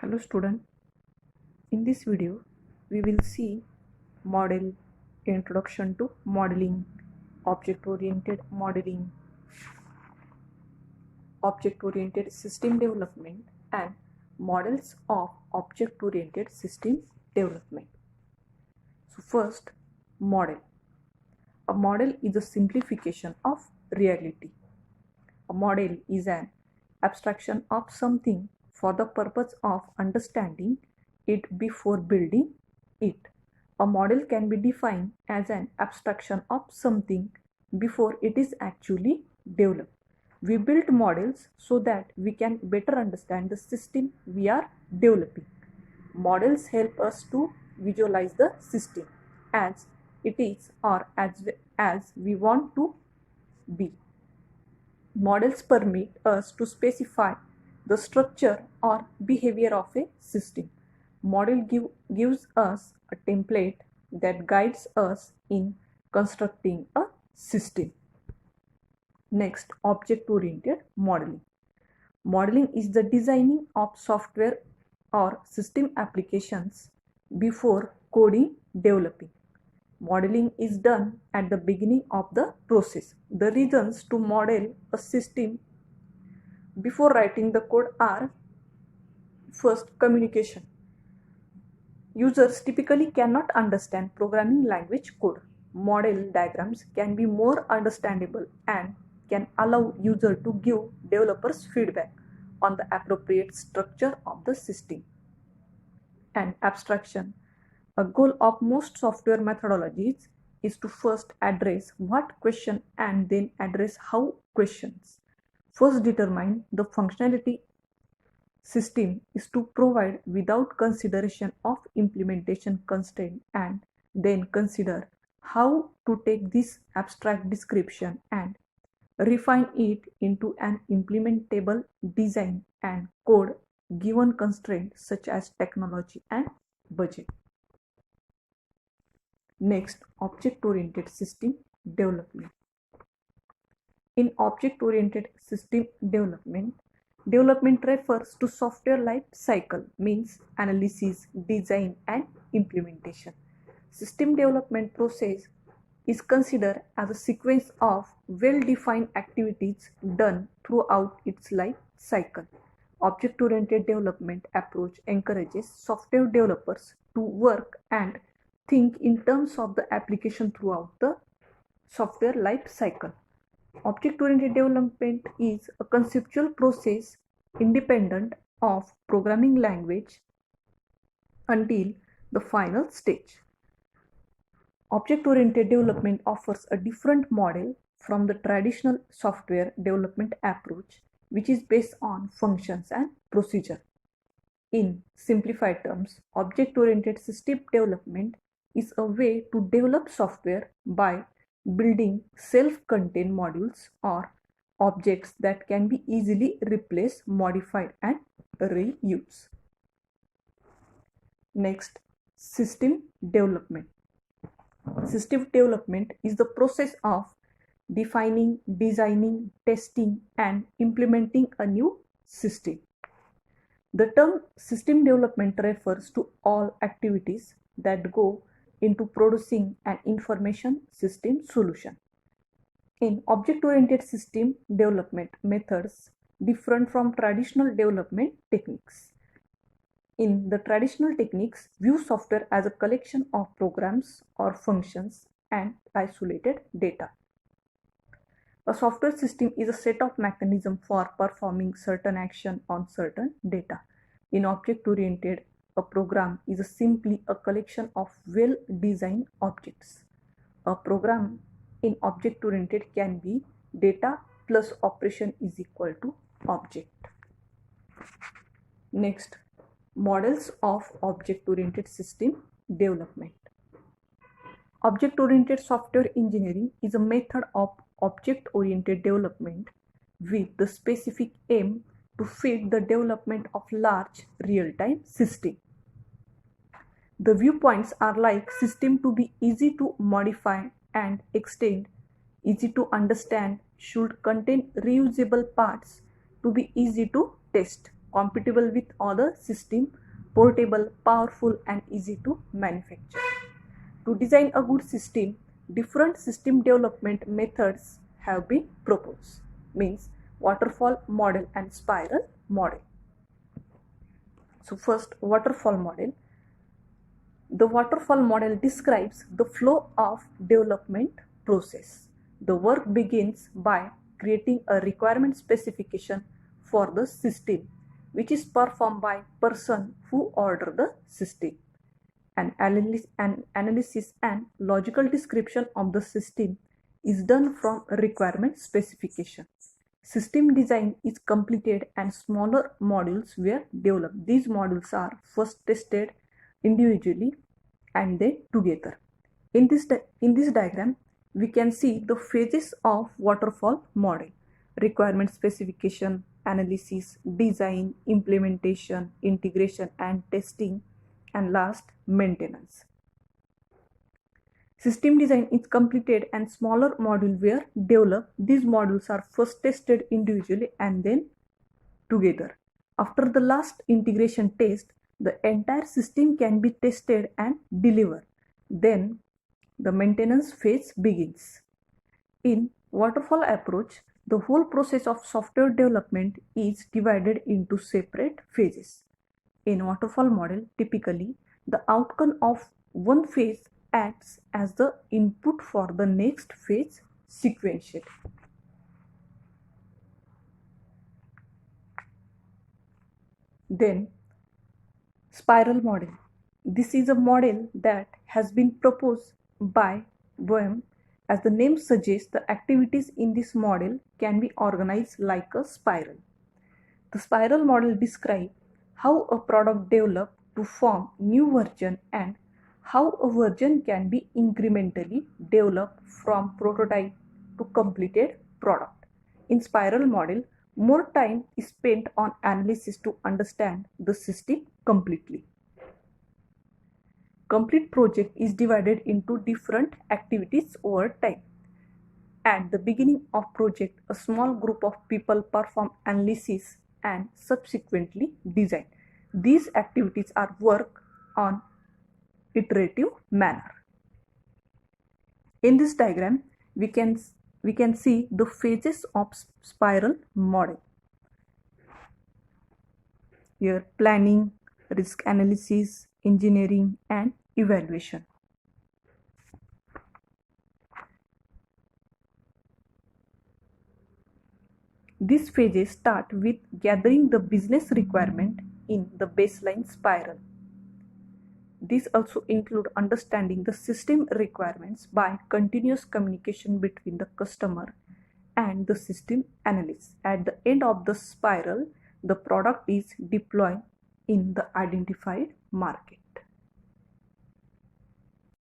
Hello student, in this video we will see model, introduction to modeling, object-oriented modeling, object-oriented system development and models of object-oriented system development. So first, model. A model is a simplification of reality. A model is an abstraction of something for the purpose of understanding it before building it. A model can be defined as an abstraction of something before it is actually developed. We build models so that we can better understand the system we are developing. Models help us to visualize the system as it is or as we want to be. Models permit us to specify the structure or behavior of a system. Model gives us a template that guides us in constructing a system. Next, object-oriented modeling. Modeling is the designing of software or system applications before coding developing. Modeling is done at the beginning of the process. The reasons to model a system before writing the code are: first, communication. Users typically cannot understand programming language code. Model diagrams can be more understandable and can allow user to give developers feedback on the appropriate structure of the system. And abstraction. A goal of most software methodologies is to first address what question and then address how questions. First determine the functionality system is to provide without consideration of implementation constraint, and then consider how to take this abstract description and refine it into an implementable design and code given constraints such as technology and budget. Next, object-oriented system development. In object-oriented system development refers to software life cycle, means analysis, design and implementation. System development process is considered as a sequence of well-defined activities done throughout its life cycle. Object-oriented development approach encourages software developers to work and think in terms of the application throughout the software life cycle. Object-oriented development is a conceptual process independent of programming language until the final stage. Object-oriented development offers a different model from the traditional software development approach, which is based on functions and procedure. In simplified terms, object-oriented system development is a way to develop software by building self-contained modules or objects that can be easily replaced, modified and reused. Next, system development. System development is the process of defining, designing, testing and implementing a new system. The term system development refers to all activities that go into producing an information system solution. In object-oriented system development methods different from traditional development techniques. In the traditional techniques, view software as a collection of programs or functions and isolated data. A software system is a set of mechanisms for performing certain action on certain data. In object-oriented, a program is simply a collection of well-designed objects. A program in object-oriented can be data plus operation is equal to object. Next, models of object-oriented system development. Object-oriented software engineering is a method of object-oriented development with the specific aim to fit the development of large real-time system. The viewpoints are like system to be easy to modify and extend, easy to understand, should contain reusable parts, to be easy to test, compatible with other systems, portable, powerful, and easy to manufacture. To design a good system, different system development methods have been proposed, means waterfall model and spiral model. So first, waterfall model. The waterfall model describes the flow of development process. The work begins by creating a requirement specification for the system, which is performed by person who order the system. An analysis and logical description of the system is done from a requirement specification. System design is completed and smaller modules were developed. These modules are first tested individually and then together. In this diagram, we can see the phases of waterfall model: requirement specification, analysis, design, implementation, integration and testing, and last, maintenance. System design is completed and smaller modules were developed. These modules are first tested individually and then together. After the last integration test, the entire system can be tested and delivered. Then the maintenance phase begins. In waterfall approach, the whole process of software development is divided into separate phases. In waterfall model, typically, the outcome of one phase acts as the input for the next phase sequentially. Then, spiral model. This is a model that has been proposed by Boehm. As the name suggests, the activities in this model can be organized like a spiral. The spiral model describes how a product developed to form new version and how a version can be incrementally developed from prototype to completed product. In spiral model, more time is spent on analysis to understand the system completely. Complete project is divided into different activities over time. At the beginning of project, a small group of people perform analysis and subsequently design. These activities are worked on iterative manner. In this diagram, we can see the phases of spiral model. Here, planning, risk analysis, engineering, and evaluation. These phases start with gathering the business requirement in the baseline spiral. These also include understanding the system requirements by continuous communication between the customer and the system analyst. At the end of the spiral, the product is deployed in the identified market.